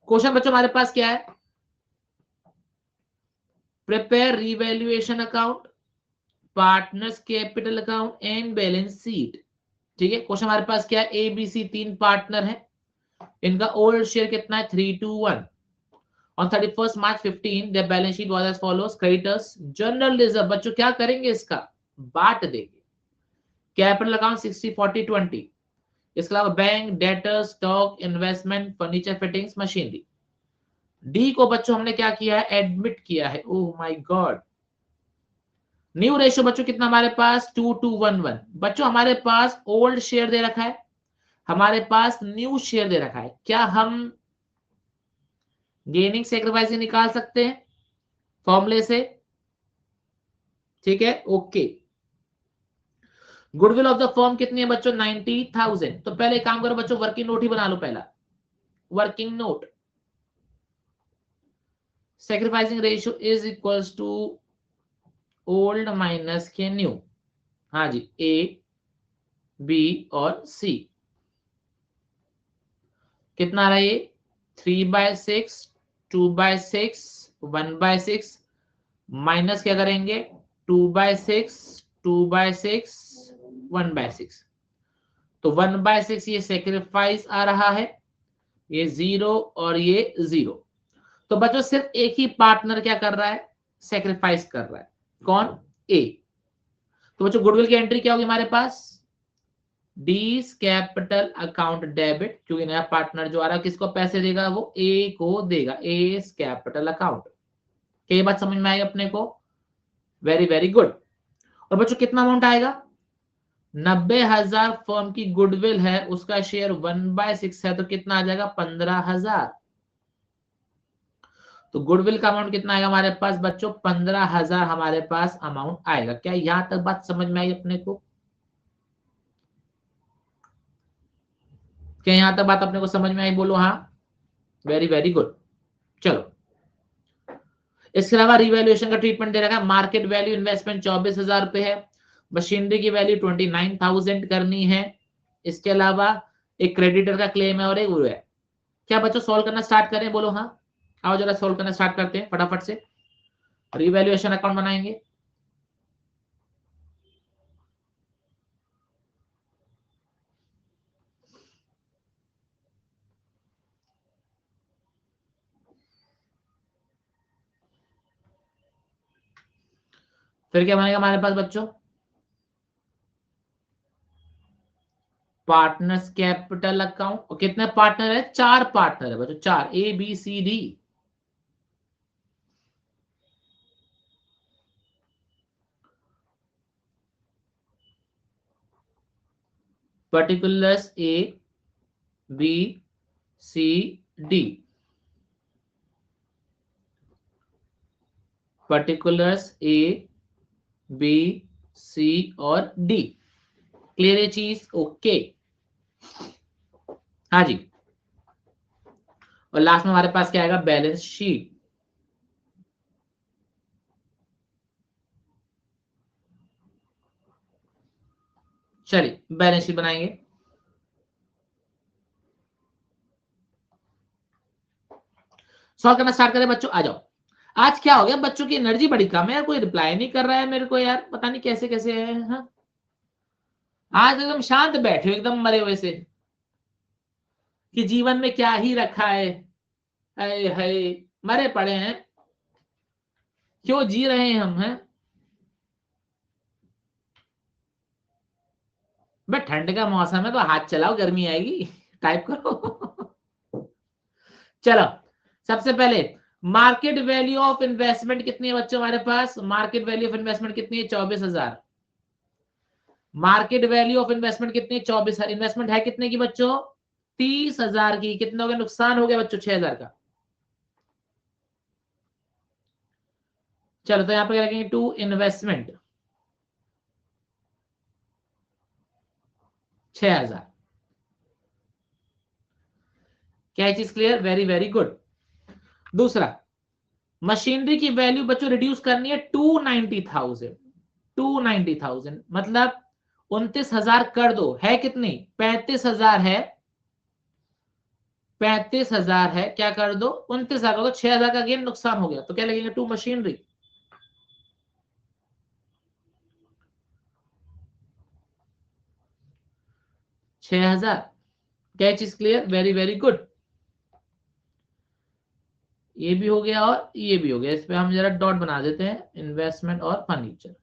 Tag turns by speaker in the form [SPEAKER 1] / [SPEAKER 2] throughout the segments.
[SPEAKER 1] Question बच्चों हमारे पास क्या है, prepare revaluation account, partners capital account and balance sheet. ठीक है, क्वेश्चन हमारे पास क्या है, ए बी सी 3 पार्टनर है, इनका ओल्ड शेयर कितना है 3:1। On 31 March 15 the balance sheet was as follows, creditors general reserve बच्चों क्या करेंगे, इसका बांट देंगे, कैपिटल अकाउंट 60-40-20, इसके अलावा bank, debtor, stock, investment, furniture, fittings, machinery. D को बच्चों हमने क्या किया है, एडमिट किया है। Oh my God, new ratio बच्चों कितना हमारे पास 2:1:1। बच्चों हमारे पास ओल्ड शेयर दे रखा है, हमारे पास न्यू शेयर दे रखा है, क्या हम गेनिंग सैक्रिफाइसिंग निकाल सकते हैं फॉर्मूले से? ठीक है, okay. Goodwill of the firm कितनी है बच्चों, 90,000। तो पहले काम करो बच्चों, वर्किंग नोट ही बना लो पहला, working note. Sacrificing ratio is equals to old minus के न्यू। हाँ जी, ए बी और सी कितना आ रहा है ये 3/6, 2/6, 1/6, माइनस क्या करेंगे 2/6, 2/6, 1/6। तो 1/6 ये सेक्रीफाइस आ रहा है, ये 0 और ये 0। तो बच्चों सिर्फ एक ही पार्टनर क्या कर रहा है, सेक्रीफाइस कर रहा है, कौन, ए। तो बच्चों गुडविल की एंट्री क्या होगी हमारे पास, डीज कैपिटल अकाउंट डेबिट, क्योंकि नया पार्टनर जो आ रहा है किसको पैसे देगा, वो ए को देगा, एस कैपिटल अकाउंट। क्या ये बात समझ में आई अपने को, वेरी वेरी गुड। और बच्चों कितना अमाउंट आएगा, 90,000 फर्म की गुडविल है, उसका शेयर 1/6 है, तो कितना आ जाएगा 15,000। तो गुडविल का अमाउंट कितना आएगा हमारे पास बच्चों, 15,000 हमारे पास अमाउंट आएगा। क्या यहां तक बात समझ में आई अपने को, क्या यहां तक बात अपने को समझ में आई, बोलो हाँ, वेरी वेरी गुड। चलो, इसके अलावा रिवैल्यूएशन का ट्रीटमेंट दे रखा है, मार्केट वैल्यू इन्वेस्टमेंट 24,000 रुपए है, मशीनरी की वैल्यू 29,000 करनी है, इसके अलावा एक क्रेडिटर का क्लेम है और एक वो है। क्या बच्चों सॉल्व करना स्टार्ट करें, बोलो हाँ, आओ जरा सॉल्व करना स्टार्ट करते हैं फटाफट से, रिवैल्यूएशन अकाउंट बनाएंगे। फिर क्या बनेगा हमारे पास बच्चों, पार्टनर्स कैपिटल अकाउंट, और कितने पार्टनर है, 4 पार्टनर है बच्चों, 4, A B C D. Particulars A B C D, particulars A B C और डी। क्लियर ये चीज, ओके। हाँ जी, और लास्ट में हमारे पास क्या आएगा, बैलेंस शीट। चलिए बैलेंस शीट बनाएंगे। सॉल्व करना स्टार्ट करें बच्चों, आ जाओ। आज क्या हो गया, बच्चों की एनर्जी बड़ी कम है यार, कोई रिप्लाई नहीं कर रहा है मेरे को यार, पता नहीं कैसे कैसे है। हाँ? आज एकदम शांत बैठे हो, एकदम मरे हुए से, कि जीवन में क्या ही रखा है, हाय हाय, मरे पड़े हैं, क्यों जी रहे हैं हम, हैं? बट ठंड का मौसम है तो हाथ चलाओ, गर्मी आएगी, टाइप करो। चलो, सबसे पहले मार्केट वैल्यू ऑफ इन्वेस्टमेंट कितनी है बच्चों हमारे पास, मार्केट वैल्यू ऑफ इन्वेस्टमेंट कितनी है, 24,000। मार्केट वैल्यू ऑफ इन्वेस्टमेंट कितनी है, 24,000। इन्वेस्टमेंट है कितने की बच्चों, 30,000 की। कितना हो गया नुकसान, हो गया बच्चों 6,000 का। चलो तो यहाँ पे क्या रखेंगे, टू इन्वेस्टमेंट 6,000। क्या चीज क्लियर, वेरी वेरी गुड। दूसरा, मशीनरी की वैल्यू बच्चों रिड्यूस करनी है 290,000, 290,000 मतलब 29,000 कर दो, है कितनी, 35,000 है, 35,000 है, क्या कर दो 29,000 कर दो, 6,000 का गेन नुकसान हो गया, तो क्या लगेंगे टू मशीनरी। छह हजार। क्या चीज क्लियर, वेरी वेरी गुड। ये भी हो गया और ये भी हो गया, इस पे हम जरा डॉट बना देते हैं, इन्वेस्टमेंट और फर्नीचर।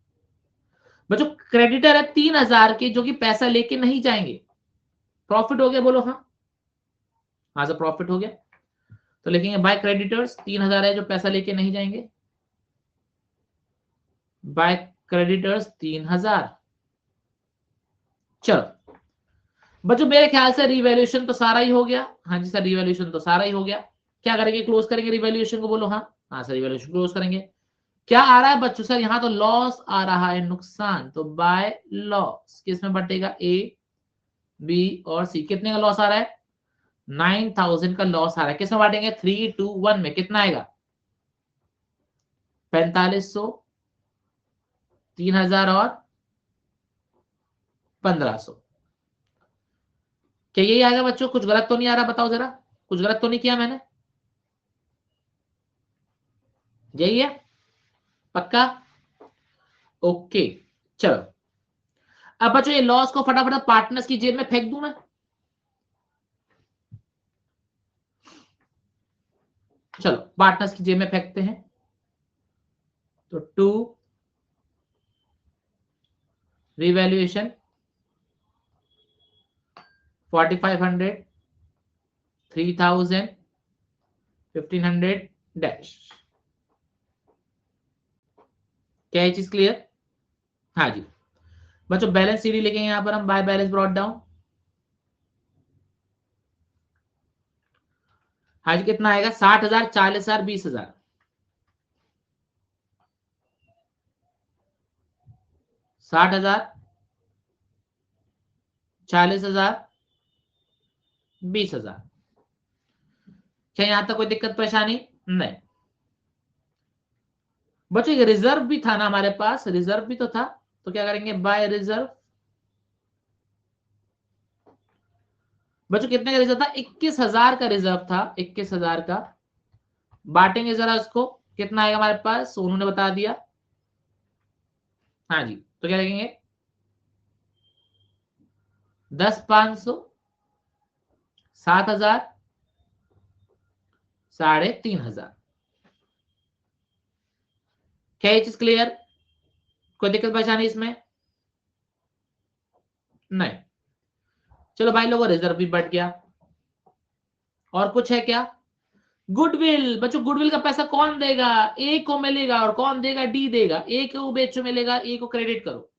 [SPEAKER 1] बच्चों क्रेडिटर है 3,000 के, जो कि पैसा लेके नहीं जाएंगे, प्रॉफिट हो गया, बोलो हाँ। हाँ सर प्रॉफिट हो गया, तो लिखेंगे बाय क्रेडिटर्स 3,000 है जो पैसा लेके नहीं जाएंगे, बाय क्रेडिटर्स 3,000। चलो बच्चों मेरे ख्याल से रिवैल्यूएशन तो सारा ही हो गया। हाँ जी सर रिवैल्यूएशन तो सारा ही हो गया। क्या करेंगे, क्लोज करेंगे रिवैल्यूएशन को, बोलो हाँ। हाँ सर रिवैल्यूएशन क्लोज करेंगे। क्या आ रहा है बच्चों, सर यहाँ तो लॉस आ रहा है, नुकसान, तो बाय लॉस किसमें बटेगा, ए बी और सी। कितने का लॉस आ रहा है, 9,000 का लॉस आ रहा है, किसमें बांटेंगे, 3, 2, 1 में। कितना आएगा, 4,500, 3,000 और 1,500। क्या यही आएगा बच्चों, कुछ गलत तो नहीं आ रहा, बताओ जरा, कुछ गलत तो नहीं किया मैंने, यही है पक्का, ओके। चलो अब बच्चों ये लॉस को फटाफट पार्टनर्स की जेब में फेंक दूं मैं, चलो पार्टनर्स की जेब में फेंकते हैं। तो 2 रिवैल्यूएशन 4,500, 3,000, 1,500 डैश। क्या ये चीज क्लियर, हाँ जी। बच्चों बैलेंस सीडी लिखेंगे यहां पर हम, बाय बैलेंस ब्रॉट डाउन। हाँ जी कितना आएगा, 60,000, 40,000, 20,000। 60,000, 40,000, 20,000। क्या यहां तक कोई दिक्कत परेशानी नहीं। बच्चों ये रिजर्व भी था ना हमारे पास, रिजर्व भी तो था, तो क्या करेंगे बाय रिजर्व। बच्चों कितने का रिजर्व था, 21,000 का रिजर्व था, 21,000 का। बांटेंगे जरा उसको, कितना आएगा हमारे पास, सोनू ने बता दिया। हाँ जी तो क्या लिखेंगे, 10, 500, 7,000, 3,500। क्या ये चीज क्लियर, कोई दिक्कत परेशानी इसमें नहीं। चलो भाई लोगों रिजर्व भी बढ़ गया, और कुछ है क्या, गुडविल। बच्चों गुडविल का पैसा कौन देगा, ए को मिलेगा, और कौन देगा, डी देगा। ए को बेचो मिलेगा, ए को क्रेडिट करो,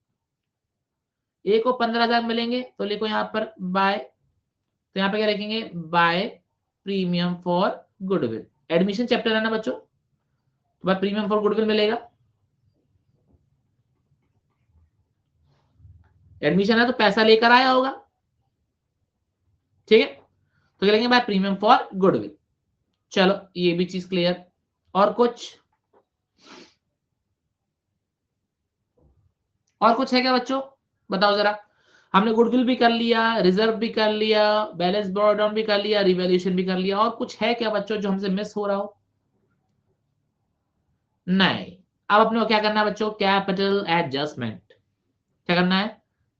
[SPEAKER 1] ए को 15,000 मिलेंगे, तो लिखो यहां पर बाय, तो यहां पे क्या लिखेंगे, by premium for goodwill. Admission chapter है ना बच्चों, तो बाय प्रीमियम फॉर गुडविल मिलेगा, एडमिशन है तो पैसा लेकर आया होगा, ठीक है, तो क्या लिखेंगे बाय प्रीमियम फॉर गुडविल। चलो ये भी चीज क्लियर, और कुछ, और कुछ है क्या बच्चों, बताओ जरा। हमने गुडविल भी कर लिया, रिजर्व भी कर लिया, बैलेंस ब्रॉट डाउन भी कर लिया, रिवैल्यूएशन भी कर लिया, और कुछ है क्या बच्चों जो हमसे मिस हो रहा हो, नहीं। अब अपने को क्या करना है बच्चों, कैपिटल एडजस्टमेंट। क्या करना है,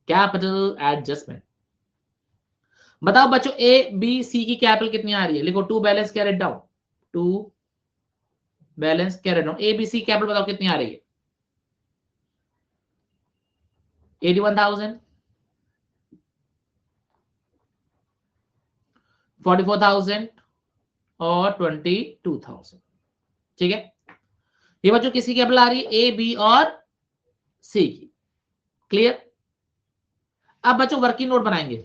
[SPEAKER 1] कैपिटल एडजस्टमेंट। बताओ बच्चों ए बी सी की कैपिटल कितनी आ रही है, लिखो to balance carried down, to balance carried down, A B C capital बताओ कितनी आ रही है, 81,000, 44,000 और 22,000। ठीक है, ये बच्चों किसी की कैपिटल आ रही है, ए बी और सी की, क्लियर। अब बच्चों वर्किंग नोट बनाएंगे,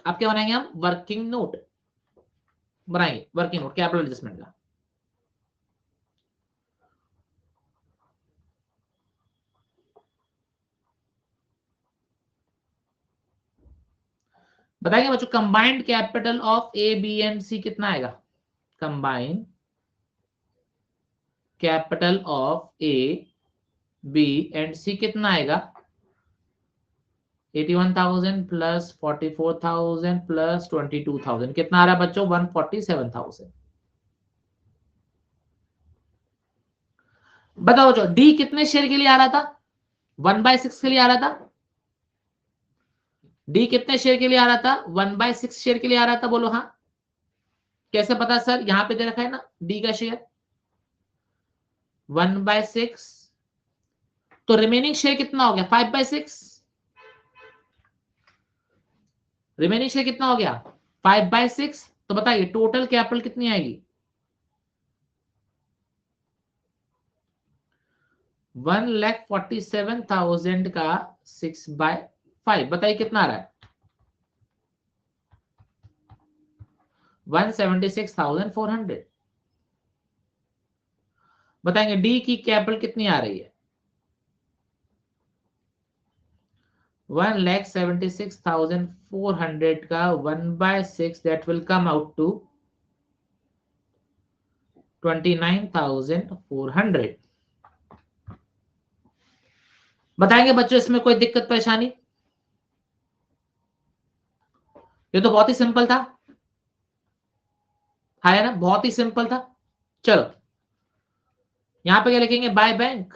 [SPEAKER 1] अब क्या बनाएंगे हम, वर्किंग नोट बनाएंगे, वर्किंग नोट कैपिटल एडजस्टमेंट का। बताएंगे बच्चों combined capital of A B and C कितना आएगा, combined capital of A B and C कितना आएगा, 81,000 प्लस 44,000 प्लस 22,000 कितना आ रहा है बच्चों? 147,000। बताओ जो डी कितने शेयर के लिए आ रहा था? 1/6 के लिए आ रहा था। डी कितने शेयर के लिए आ रहा था? 1/6 शेयर के लिए आ रहा था। बोलो हाँ। कैसे पता सर? यहां पे दे रखा है ना डी का शेयर 1/6, तो रिमेनिंग शेयर कितना हो गया? 5/6। रिमेनिंग शेयर कितना हो गया? 5/6। तो बताइए टोटल कैपिटल कितनी आएगी? 1,47,000 का 6/5 बताइए कितना आ रहा है? 176,400। बताएंगे डी की कैपिटल कितनी आ रही है? 1,76,400 का 1/6 that will come out to 29,400। बताएंगे बच्चों इसमें कोई दिक्कत परेशानी? ये तो बहुत ही सिंपल था, है ना? बहुत ही सिंपल था। चलो यहां पे क्या लिखेंगे? By bank.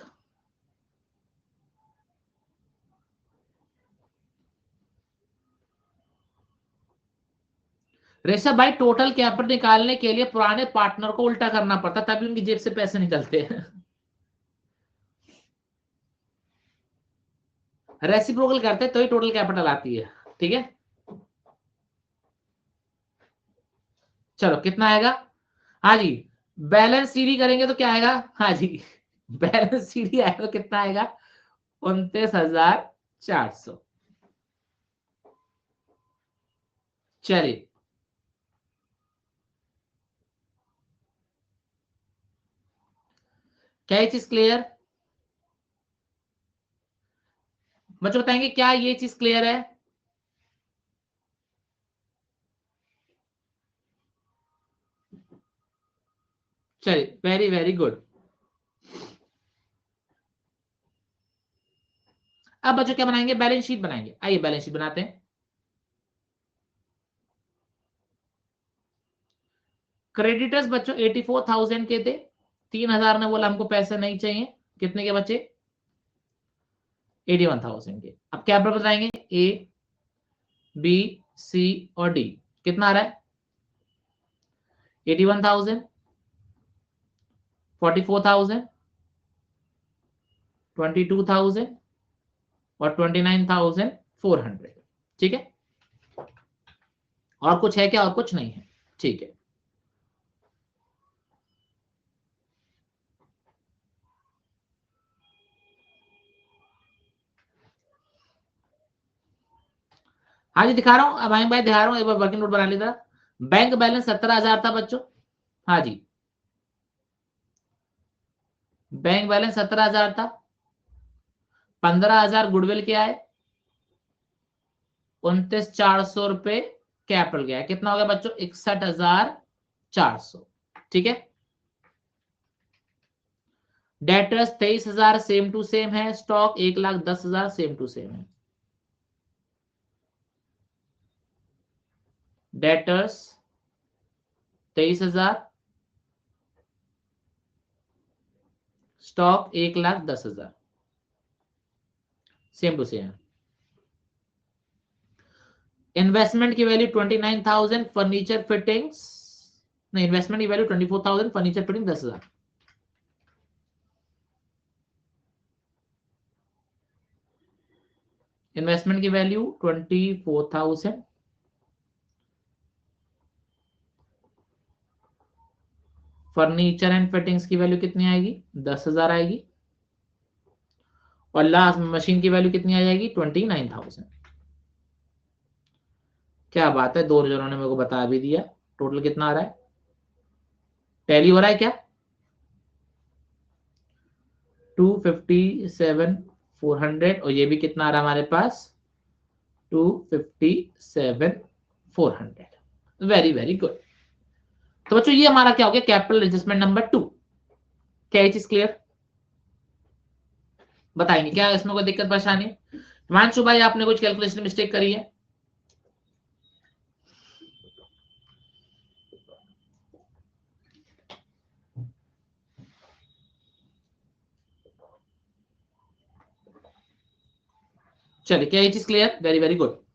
[SPEAKER 1] ऋषभ भाई टोटल कैपिटल निकालने के लिए पुराने पार्टनर को उल्टा करना पड़ता, तभी उनकी जेब से पैसे निकलते हैं। रेसिप्रोकल करते तो ही टोटल कैपिटल आती है। ठीक है, चलो कितना आएगा? हाँ जी, बैलेंस सीडी करेंगे तो क्या आएगा? हाँ जी, बैलेंस सीडी आएगा तो कितना आएगा? 29,400। चलिए क्या ये चीज क्लियर? बच्चों बताएंगे क्या ये चीज क्लियर है? चलिए वेरी वेरी गुड। अब बच्चों क्या बनाएंगे? बैलेंस शीट बनाएंगे। आइए बैलेंस शीट बनाते हैं। क्रेडिटर्स बच्चों 84,000 के थे, 3,000 ने बोला हमको पैसे नहीं चाहिए। कितने के बच्चे? 81,000 के। अब क्या बताएंगे? ए बी सी और डी। कितना आ रहा है? 81,000, 44,000, 22,000 और 29,400। ठीक है, और कुछ है क्या? और कुछ नहीं है। ठीक है, हाँ जी दिखा रहा हूं। अब भाई दिखा रहा हूं, एक बार वर्किंग नोट बना लेता। बैंक बैलेंस 17,000 था बच्चों। हाँ जी, बैंक बैलेंस 17,000 था। 15,000 गुडविल के आए, 29,400 रुपए कैपिटल गया। कितना हो गया बच्चों? 61,400। ठीक है, डेटर्स 23,000 सेम टू सेम है। स्टॉक 1,10,000 सेम टू सेम है। Debtors 23,000, stock 1,10,000 same to same. Investment की वैल्यू 29,000, फर्नीचर फिटिंग्स नहीं, इन्वेस्टमेंट की वैल्यू 24,000, फर्नीचर फिटिंग 10,000। इन्वेस्टमेंट की वैल्यू 24,000, फर्नीचर एंड फिटिंग्स की वैल्यू कितनी आएगी? 10,000 आएगी। और लास्ट मशीन की वैल्यू कितनी आ जाएगी? 29,000। क्या बात है, दो जनों ने मेरे को बता भी दिया। टोटल कितना आ रहा है? टैली हो रहा है क्या? 257,400 और ये भी कितना आ रहा है हमारे पास? 257,400। Very very good. तो बच्चों ये हमारा क्या हो गया? Capital adjustment number 2। क्या ये चीज क्लियर? बताएंगे क्या इसमें कोई दिक्कत परेशानी? हिमांशु भाई आपने कुछ कैलकुलेशन मिस्टेक करी है? चलिए, क्या ये चीज क्लियर? Very very good.